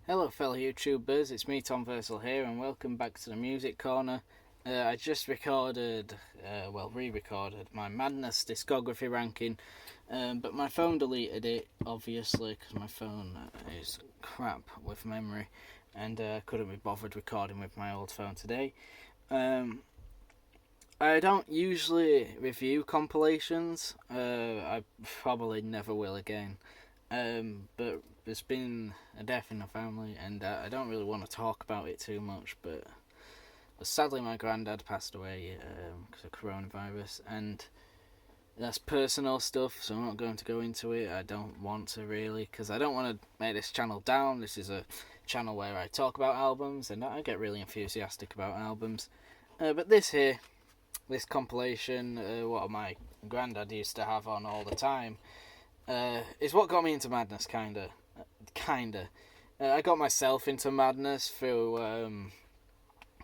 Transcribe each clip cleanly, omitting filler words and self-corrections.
Hello, fellow YouTubers. It's me, Tom Versal here, and welcome back to the Music Corner. I just re-recorded my Madness discography ranking, but my phone deleted it, obviously, because my phone is crap with memory, and I couldn't be bothered recording with my old phone today. I don't usually review compilations. I probably never will again. But there's been a death in the family, and I don't really want to talk about it too much. But sadly, my granddad passed away because of coronavirus, and that's personal stuff. So I'm not going to go into it. I don't want to really, because I don't want to make this channel down. This is a channel where I talk about albums, and I get really enthusiastic about albums. But this compilation, what my granddad used to have on all the time, is what got me into Madness, kinda. I got myself into Madness through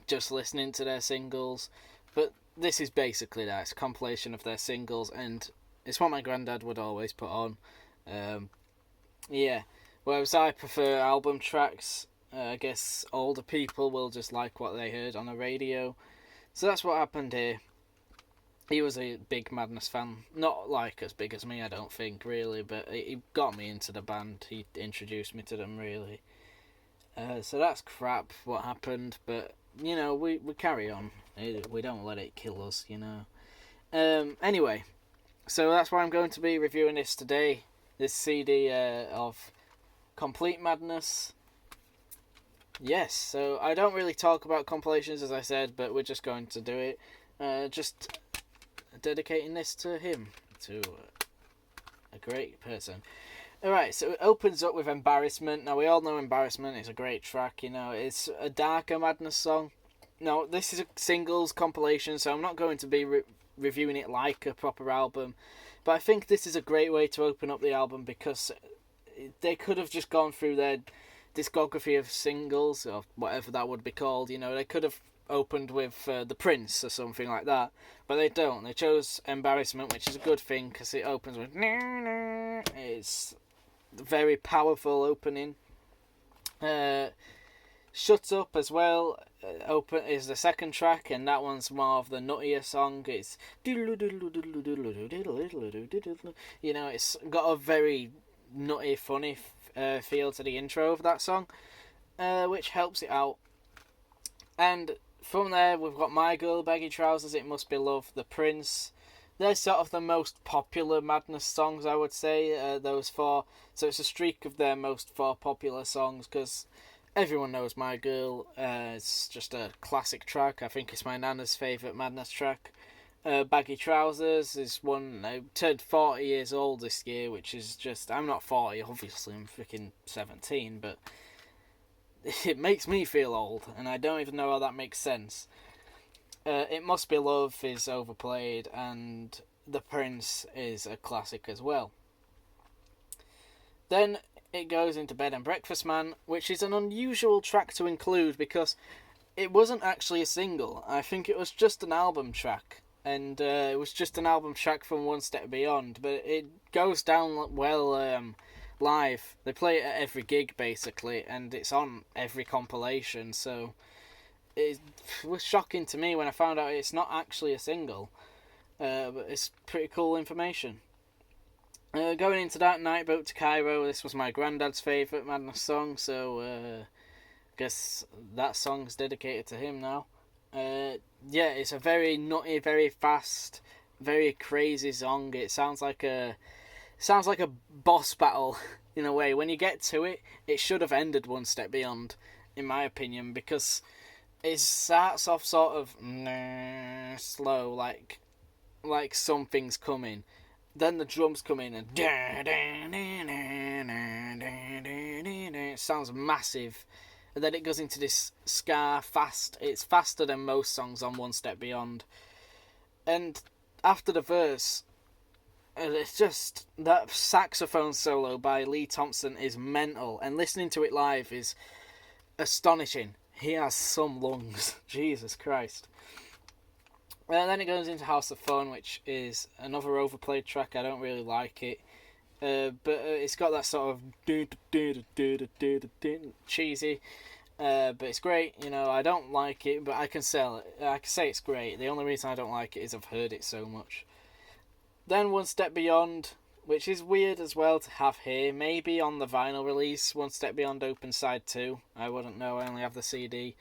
just listening to their singles, but this is basically that. It's a compilation of their singles, and it's what my granddad would always put on. Yeah, whereas I prefer album tracks. I guess older people will just like what they heard on the radio. So that's what happened here. He was a big Madness fan. Not like as big as me, I don't think, really, but he got me into the band. He introduced me to them, really. So that's crap, what happened, but, we carry on. We don't let it kill us, Anyway, so that's why I'm going to be reviewing this today. This CD of Complete Madness. Yes, so I don't really talk about compilations, as I said, but we're just going to do it. Just dedicating this to him, to a great person. Alright, so it opens up with Embarrassment. Now, we all know Embarrassment is a great track, it's a darker Madness song. Now, this is a singles compilation, so I'm not going to be reviewing it like a proper album, but I think this is a great way to open up the album, because they could have just gone through their discography of singles, or whatever that would be called, they could have opened with The Prince or something like that, but they don't. They chose Embarrassment, which is a good thing, because it opens with it's a very powerful opening. Shut Up as well open is the second track, and that one's more of the nuttier song. It's it's got a very nutty, funny feel to the intro of that song, which helps it out. And from there, we've got My Girl, Baggy Trousers, It Must Be Love, The Prince. They're sort of the most popular Madness songs, I would say, those four. So it's a streak of their most four popular songs, because everyone knows My Girl. It's just a classic track. I think it's my nana's favourite Madness track. Baggy Trousers is one. I turned 40 years old this year, which is just... I'm not 40, obviously, I'm freaking 17, but it makes me feel old, and I don't even know how that makes sense. It Must Be Love is overplayed, and The Prince is a classic as well. Then it goes into Bed and Breakfast Man, which is an unusual track to include, because it wasn't actually a single. I think it was just an album track, and it was just an album track from One Step Beyond, but it goes down well live. They play it at every gig, basically, and it's on every compilation, so it was shocking to me when I found out it's not actually a single, but it's pretty cool information. Going into that, Night Boat to Cairo, this was my granddad's favourite Madness song, so I guess that song's dedicated to him now. Yeah, it's a very nutty, very fast, very crazy song. It sounds like a boss battle in a way. When you get to it, it should have ended One Step Beyond, in my opinion, because it starts off sort of slow, like something's coming. Then the drums come in and it sounds massive, and then it goes into this ska fast. It's faster than most songs on One Step Beyond, and after the verse, it's just that saxophone solo by Lee Thompson is mental, and listening to it live is astonishing. He has some lungs. Jesus Christ. And then it goes into House of Fun, which is another overplayed track. I don't really like it. but it's got that sort of cheesy. But it's great, you know. I don't like it, but I can sell it. I can say it's great. The only reason I don't like it is I've heard it so much. Then One Step Beyond, which is weird as well to have here. Maybe on the vinyl release, One Step Beyond Open Side 2. I wouldn't know, I only have the CD.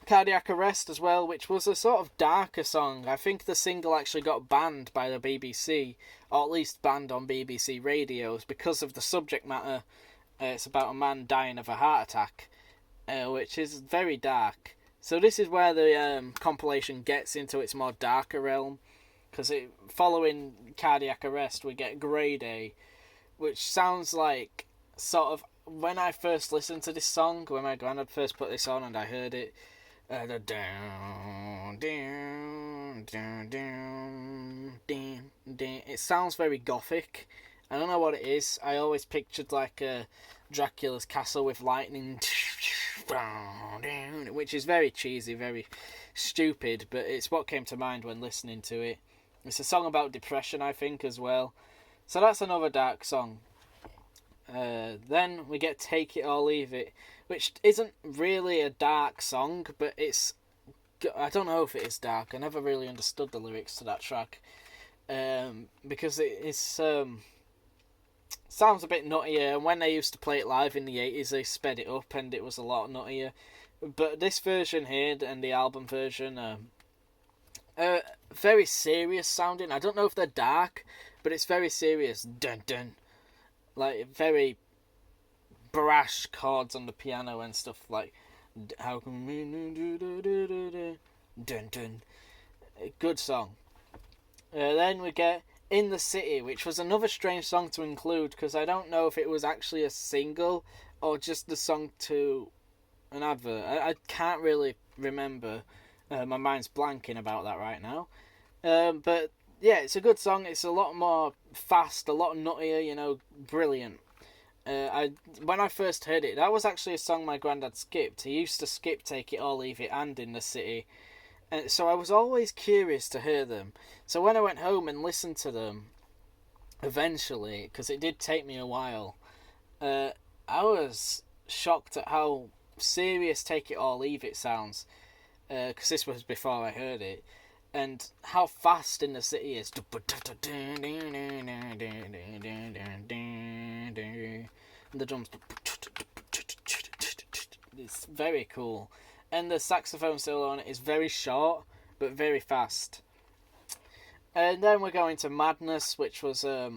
Cardiac Arrest as well, which was a sort of darker song. I think the single actually got banned by the BBC, or at least banned on BBC radios, because of the subject matter. It's about a man dying of a heart attack, which is very dark. So this is where the compilation gets into its more darker realm, because following Cardiac Arrest we get Grey Day, which sounds like sort of, when I first listened to this song, when my granddad first put this on and I heard it, the down, down, down, down, down, down. It sounds very gothic. I don't know what it is. I always pictured like Dracula's castle with lightning, which is very cheesy, very stupid, but it's what came to mind when listening to it. It's a song about depression, I think, as well. So that's another dark song. Then we get Take It or Leave It, which isn't really a dark song, but I don't know if it is dark. I never really understood the lyrics to that track, because it's sounds a bit nuttier, and when they used to play it live in the 80s they sped it up and it was a lot nuttier. But this version here and the album version very serious sounding. I don't know if they're dark, but it's very serious. Dun dun. Like very brash chords on the piano and stuff, like how can we dun dun. Good song. Then we get In the City, which was another strange song to include, because I don't know if it was actually a single or just the song to an advert. I can't really remember. My mind's blanking about that right now. But yeah, it's a good song. It's a lot more fast, a lot nuttier, you know, brilliant. When I first heard it, that was actually a song my granddad skipped. He used to skip Take It or Leave It and In the City. And so I was always curious to hear them. So when I went home and listened to them, eventually, because it did take me a while, I was shocked at how serious Take It or Leave It sounds. Because this was before I heard it. And how fast In the City is. And the drums. It's very cool. And the saxophone solo on it is very short, but very fast. And then we're going to Madness, which was, I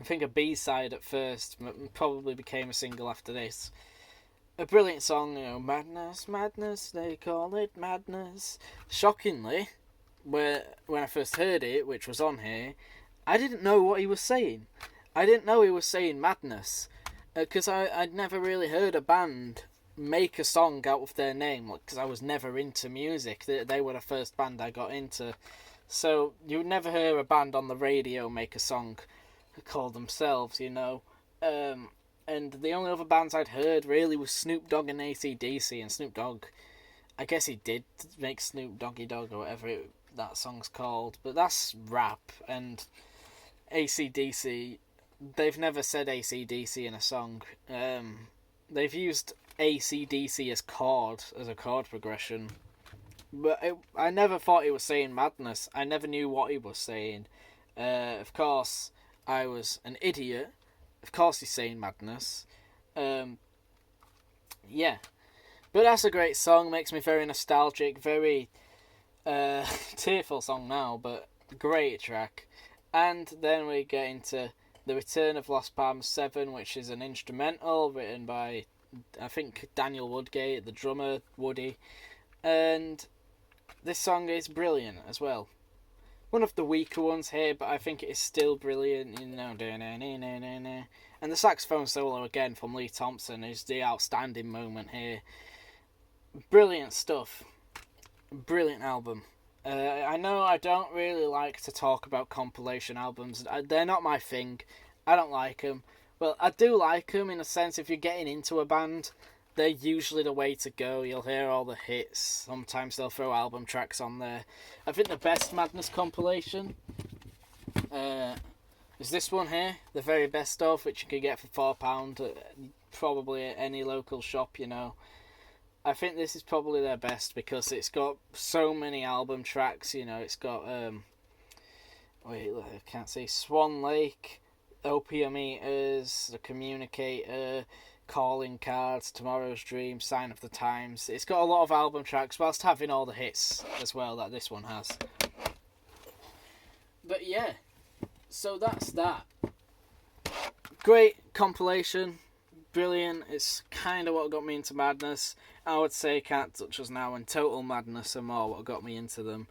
think, a B-side at first, but probably became a single after this. A brilliant song, you know, Madness, Madness, they call it Madness. Shockingly, when I first heard it, which was on here, I didn't know what he was saying. I didn't know he was saying Madness, because I'd never really heard a band make a song out of their name, because I was never into music. They were the first band I got into. So you would never hear a band on the radio make a song called themselves, you know. And the only other bands I'd heard really was Snoop Dogg and AC/DC, and Snoop Dogg, I guess he did make Snoop Doggy Dogg or whatever that song's called, but that's rap. And AC/DC, they've never said AC/DC in a song. They've used AC/DC as a chord progression, but I never thought he was saying Madness. I never knew what he was saying. Of course, I was an idiot. Of course he's saying Madness. Yeah. But that's a great song, makes me very nostalgic, very tearful song now, but great track. And then we get into The Return of Los Palms 7, which is an instrumental written by, I think, Daniel Woodgate, the drummer, Woody. And this song is brilliant as well. One of the weaker ones here, but I think it is still brilliant, you know. And the saxophone solo again from Lee Thompson is the outstanding moment here. Brilliant stuff. Brilliant album. I know I don't really like to talk about compilation albums. They're not my thing. I don't like them. Well, I do like them in a sense. If you're getting into a band, they're usually the way to go. You'll hear all the hits. Sometimes they'll throw album tracks on there. I think the best Madness compilation is this one here, the very best of, which you can get for £4 probably at any local shop, you know. I think this is probably their best because it's got so many album tracks, you know. It's got wait, I can't see, Swan Lake, Opium Eaters, The Communicator, Calling Cards, Tomorrow's Dream, Sign of the Times. It's got a lot of album tracks whilst having all the hits as well that this one has. But yeah, so that's that. Great compilation, brilliant. It's kind of what got me into Madness. I would say Can't Touch Us Now and Total Madness are more what got me into them.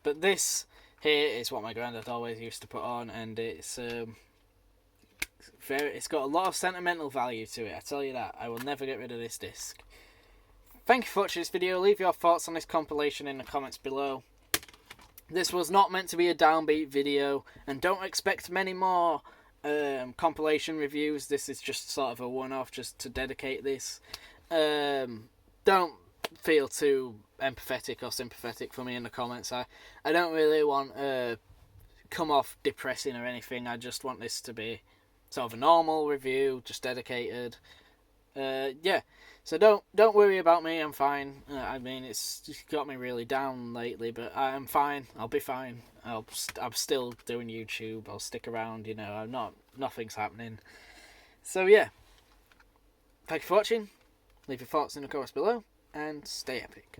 But this here is what my granddad always used to put on, and it's got a lot of sentimental value to it, I tell you that. I will never get rid of this disc. Thank you for watching this video. Leave your thoughts on this compilation in the comments below. This was not meant to be a downbeat video, and don't expect many more compilation reviews. This is just sort of a one-off, just to dedicate this. Don't feel too empathetic or sympathetic for me in the comments. I don't really want to come off depressing or anything. I just want this to be sort of a normal review, just dedicated. Yeah, so don't worry about me. I'm fine. I mean, it's got me really down lately, but I'm fine. I'll be fine. I'm still doing YouTube. I'll stick around. You know, nothing's happening. So yeah, thank you for watching. Leave your thoughts in the comments below, and stay epic.